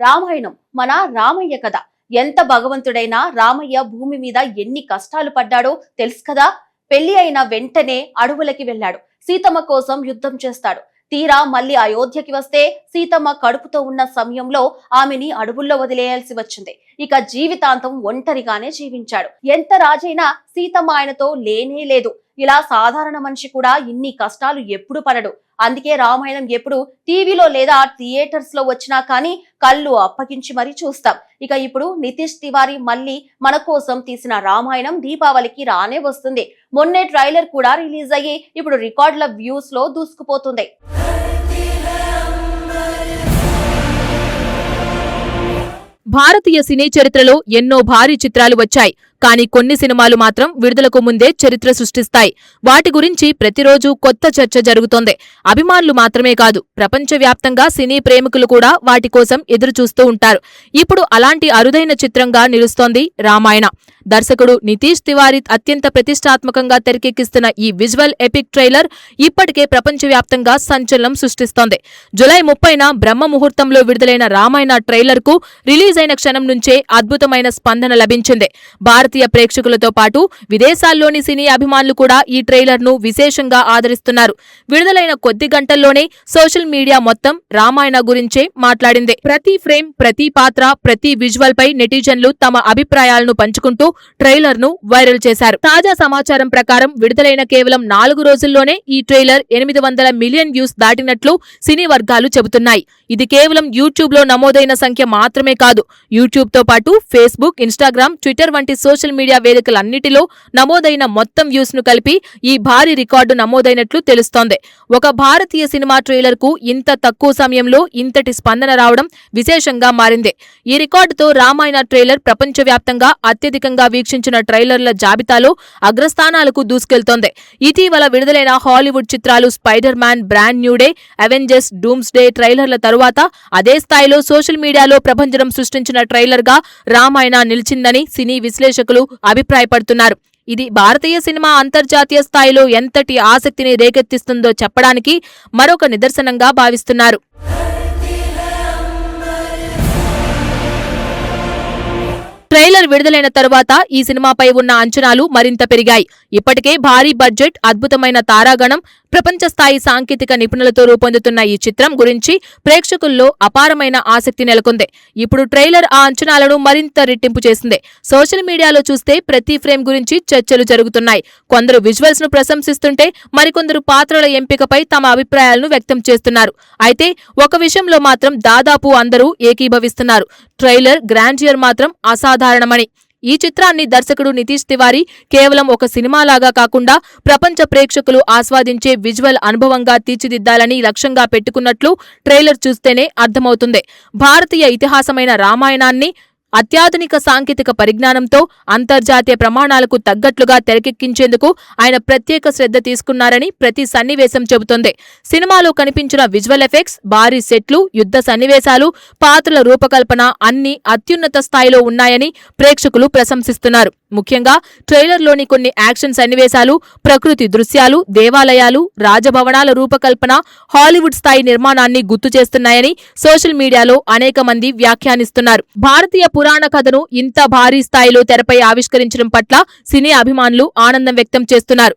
రామాయణం మన రామయ్య కథ. ఎంత భగవంతుడైనా రామయ్య భూమి మీద ఎన్ని కష్టాలు పడ్డాడో తెలుసు కదా. పెళ్లి అయిన వెంటనే అడవులకి వెళ్లాడు. సీతమ్మ కోసం యుద్ధం చేస్తాడు. తీరా మళ్ళీ అయోధ్యకి వస్తే సీతమ్మ కడుపుతో ఉన్న సమయంలో ఆమెని అడవుల్లో వదిలేయాల్సి వచ్చింది. ఇక జీవితాంతం ఒంటరిగానే జీవించాడు. ఎంత రాజైనా సీతమ్మ ఆయనతో లేనే లేదు. ఇలా సాధారణ మనిషి కూడా ఇన్ని కష్టాలు ఎప్పుడు పడడు. అందుకే రామాయణం ఎప్పుడు టీవీలో లేదా థియేటర్స్ లో వచ్చినా కానీ కళ్ళు అప్పగించి మరీ చూస్తాం. ఇక ఇప్పుడు నితీష్ తివారీ మళ్ళీ మన కోసం తీసిన రామాయణం దీపావళికి రానే వస్తుంది. మొన్నే ట్రైలర్ కూడా రిలీజ్ అయ్యి ఇప్పుడు రికార్డుల వ్యూస్ లో దూసుకుపోతుంది. భారతీయ సినీ చరిత్రలో ఎన్నో భారీ చిత్రాలు వచ్చాయి. కానీ కొన్ని సినిమాలు మాత్రం విడుదలకు ముందే చరిత్ర సృష్టిస్తాయి. వాటి గురించి ప్రతిరోజు కొత్త చర్చ జరుగుతోంది. అభిమానులు మాత్రమే కాదు, ప్రపంచవ్యాప్తంగా సినీ ప్రేమికులు కూడా వాటి కోసం ఎదురుచూస్తూ ఉంటారు. ఇప్పుడు అలాంటి అరుదైన చిత్రంగా నిలుస్తోంది రామాయణ. దర్శకుడు నితీష్ తివారీ అత్యంత ప్రతిష్టాత్మకంగా తెరకెక్కిస్తున్న ఈ విజువల్ ఎపిక్ ట్రైలర్ ఇప్పటికే ప్రపంచవ్యాప్తంగా సంచలనం సృష్టిస్తోంది. జూలై 30న బ్రహ్మ ముహూర్తంలో విడుదలైన రామాయణ ట్రైలర్ కు రిలీజ్ అయిన క్షణం నుంచే అద్భుతమైన స్పందన లభించింది. భారతీయ ప్రేక్షకులతో పాటు విదేశాల్లోని సినీ అభిమానులు కూడా ఈ ట్రైలర్ ను విశేషంగా ఆదరిస్తున్నారు. విడుదలైన కొద్ది గంటల్లోనే సోషల్ మీడియా మొత్తం రామాయణ గురించే మాట్లాడింది. ప్రతి ఫ్రేమ్, ప్రతి పాత్ర, ప్రతి విజువల్ పై నెటిజన్లు తమ అభిప్రాయాలను పంచుకుంటూ ట్రైలర్ ను వైరల్ చేశారు. తాజా సమాచారం ప్రకారం విడుదలైన కేవలం 4 రోజుల్లోనే ఈ ట్రైలర్ 800 మిలియన్ వ్యూస్ దాటినట్లు సినీ వర్గాలు చెబుతున్నాయి. ఇది కేవలం యూట్యూబ్ లో నమోదైన సంఖ్య మాత్రమే కాదు. యూట్యూబ్ తో పాటు ఫేస్బుక్, ఇన్స్టాగ్రామ్, ట్విట్టర్ వంటి సోషల్ మీడియా వేదికలన్నిటిలో నమోదైన మొత్తం వ్యూస్ ను కలిపి ఈ భారీ రికార్డు నమోదైనట్లు తెలుస్తోంది. ఒక భారతీయ సినిమా ట్రైలర్ కు ఇంత తక్కువ సమయంలో ఇంతటి స్పందన రావడం విశేషంగా మారింది. ఈ రికార్డుతో రామాయణ ట్రైలర్ ప్రపంచవ్యాప్తంగా అత్యధికంగా వీక్షించిన ట్రైలర్ల జాబితాలో అగ్రస్థానాలకు దూసుకెళ్తోంది. ఇటీవల విడుదలైన హాలీవుడ్ చిత్రాలు Spider Man, Brand New Day, Avengers, Doomsday ట్రైలర్ల తరువాత అదే స్థాయిలో సోషల్ మీడియాలో ప్రభంజనం సృష్టించిన ట్రైలర్ గా రామాయణ నిలిచిందని సినీ విశ్లేషకులు అభిప్రాయపడుతున్నారు. ఇది భారతీయ సినిమా అంతర్జాతీయ స్థాయిలో ఎంతటి ఆసక్తిని రేకెత్తిస్తుందో చెప్పడానికి మరొక నిదర్శనంగా భావిస్తున్నారు. ట్రైలర్ విడుదలైన తరువాత ఈ సినిమాపై ఉన్న అంచనాలు మరింత పెరిగాయి. ఇప్పటికే భారీ బడ్జెట్, అద్భుతమైన తారాగణం, ప్రపంచ స్థాయి సాంకేతిక నిపుణులతో రూపొందుతున్న ఈ చిత్రం గురించి ప్రేక్షకుల్లో అపారమైన ఆసక్తి నెలకొంది. ఇప్పుడు ట్రైలర్ ఆ అంచనాలను మరింత రెట్టింపు చేసింది. సోషల్ మీడియాలో చూస్తే ప్రతి ఫ్రేమ్ గురించి చర్చలు జరుగుతున్నాయి. కొందరు విజువల్స్ ను ప్రశంసిస్తుంటే మరికొందరు పాత్రల ఎంపికపై తమ అభిప్రాయాలను వ్యక్తం చేస్తున్నారు. అయితే ఒక విషయంలో మాత్రం దాదాపు అందరూ ఏకీభవిస్తున్నారు. ట్రైలర్ గ్రాండియర్ మాత్రం అసాధారణమని. ఈ చిత్రాన్ని దర్శకుడు నితీష్ తివారీ కేవలం ఒక సినిమాలాగా కాకుండా ప్రపంచ ప్రేక్షకులు ఆస్వాదించే విజువల్ అనుభవంగా తీర్చిదిద్దాలని లక్ష్యంగా పెట్టుకున్నట్లు ట్రైలర్ చూస్తేనే అర్థమవుతుంది. భారతీయ ఇతిహాసమైన రామాయణాన్ని అత్యాధునిక సాంకేతిక పరిజ్ఞానంతో అంతర్జాతీయ ప్రమాణాలకు తగ్గట్లుగా తెరకెక్కించేందుకు ఆయన ప్రత్యేక శ్రద్ధ తీసుకున్నారని ప్రతి సన్నివేశం చెబుతోంది. సినిమాలో కనిపించిన విజువల్ ఎఫెక్ట్స్, భారీ సెట్లు, యుద్ధ సన్నివేశాలు, పాత్రల రూపకల్పన అన్ని అత్యున్నత స్థాయిలో ఉన్నాయని ప్రేక్షకులు ప్రశంసిస్తున్నారు. ముఖ్యంగా ట్రైలర్లోని కొన్ని యాక్షన్ సన్నివేశాలు, ప్రకృతి దృశ్యాలు, దేవాలయాలు, రాజభవనాల రూపకల్పన హాలీవుడ్ స్థాయి నిర్మాణాన్ని గుర్తు చేస్తున్నాయని సోషల్ మీడియాలో అనేక మంది వ్యాఖ్యానిస్తున్నారు. భారతీయ పురాణ కథను ఇంత భారీ స్థాయిలో తెరపై ఆవిష్కరించడం పట్ల సినీ అభిమానులు ఆనందం వ్యక్తం చేస్తున్నారు.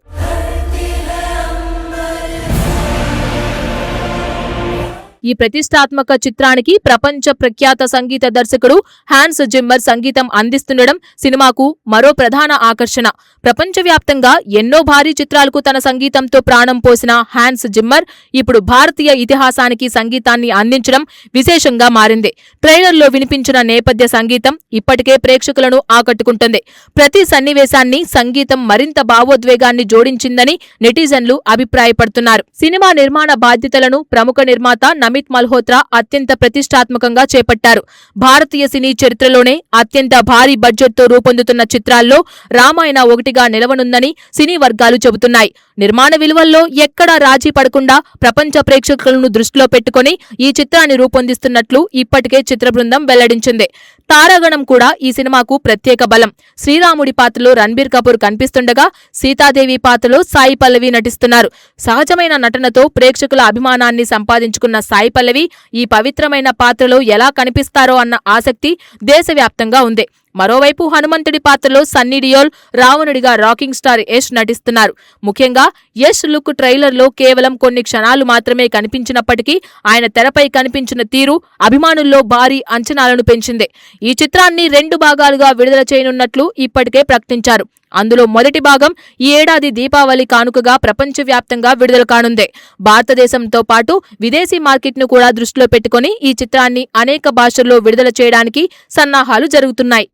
ఈ ప్రతిష్టాత్మక చిత్రానికి ప్రపంచ ప్రఖ్యాత సంగీత దర్శకుడు హాన్స్ జిమ్మర్ సంగీతం అందిస్తుండడం సినిమాకు మరో ప్రధాన ఆకర్షణ. ప్రపంచవ్యాప్తంగా ఎన్నో భారీ చిత్రాలకు తన సంగీతంతో ప్రాణం పోసిన హాన్స్ జిమ్మర్ ఇప్పుడు భారతీయ ఇతిహాసానికి సంగీతాన్ని అందించడం విశేషంగా మారింది. ట్రైలర్లో వినిపించిన నేపథ్య సంగీతం ఇప్పటికే ప్రేక్షకులను ఆకట్టుకుంటుంది. ప్రతి సన్నివేశాన్ని సంగీతం మరింత భావోద్వేగాన్ని జోడించిందని నెటిజన్లు అభిప్రాయపడుతున్నారు. సినిమా నిర్మాణ బాధ్యతలను ప్రముఖ నిర్మాత నమిత్ మల్హోత్రా అత్యంత ప్రతిష్టాత్మకంగా చేపట్టారు. భారతీయ సినీ చరిత్రలోనే అత్యంత భారీ బడ్జెట్తో రూపొందుతున్న చిత్రాల్లో రామాయణ ఒకటిగా నిలవనుందని సినీ వర్గాలు చెబుతున్నాయి. నిర్మాణ విలువల్లో ఎక్కడా రాజీ పడకుండా ప్రపంచ ప్రేక్షకులను దృష్టిలో పెట్టుకుని ఈ చిత్రాన్ని రూపొందిస్తున్నట్లు ఇప్పటికే చిత్ర బృందం వెల్లడించింది. తారాగణం కూడా ఈ సినిమాకు ప్రత్యేక బలం. శ్రీరాముడి పాత్రలో రణబీర్ కపూర్ కనిపిస్తుండగా సీతాదేవి పాత్రలో సాయి పల్లవి నటిస్తున్నారు. సహజమైన నటనతో ప్రేక్షకుల అభిమానాన్ని సంపాదించుకున్న సాయి పల్లవి ఈ పవిత్రమైన పాత్రలో ఎలా కనిపిస్తారో అన్న ఆసక్తి దేశవ్యాప్తంగా ఉంది. మరోవైపు హనుమంతుడి పాత్రలో సన్నీ డియోల్ రావణుడిగా రాకింగ్ స్టార్ యష్ నటిస్తున్నారు. ముఖ్యంగా యష్ లుక్ ట్రైలర్లో కేవలం కొన్ని క్షణాలు మాత్రమే కనిపించినప్పటికీ ఆయన తెరపై కనిపించిన తీరు అభిమానుల్లో భారీ అంచనాలను పెంచింది. ఈ చిత్రాన్ని 2 భాగాలుగా విడుదల చేయనున్నట్లు ఇప్పటికే ప్రకటించారు. అందులో మొదటి భాగం ఈ ఏడాది దీపావళి కానుకగా ప్రపంచవ్యాప్తంగా విడుదల కానుంది. భారతదేశంతో పాటు విదేశీ మార్కెట్ను కూడా దృష్టిలో పెట్టుకుని ఈ చిత్రాన్ని అనేక భాషల్లో విడుదల చేయడానికి సన్నాహాలు జరుగుతున్నాయి.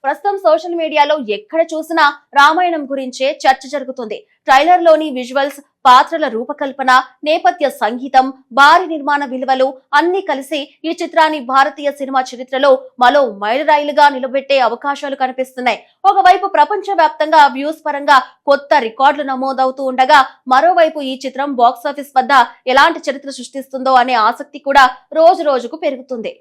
ప్రస్తుతం సోషల్ మీడియాలో ఎక్కడ చూసినా రామాయణం గురించే చర్చ జరుగుతుంది. ట్రైలర్ లోని విజువల్స్, పాత్రల రూపకల్పన, నేపథ్య సంగీతం, భారీ నిర్మాణ విలువలు అన్ని కలిసి ఈ చిత్రాన్ని భారతీయ సినిమా చరిత్రలో మరో మైలురాయిలుగా నిలబెట్టే అవకాశాలు కనిపిస్తున్నాయి. ఒకవైపు ప్రపంచవ్యాప్తంగా వ్యూస్ పరంగా కొత్త రికార్డులు నమోదవుతూ ఉండగా, మరోవైపు ఈ చిత్రం బాక్సాఫీస్ వద్ద ఎలాంటి చరిత్ర సృష్టిస్తుందో అనే ఆసక్తి కూడా రోజు రోజుకు పెరుగుతుంది.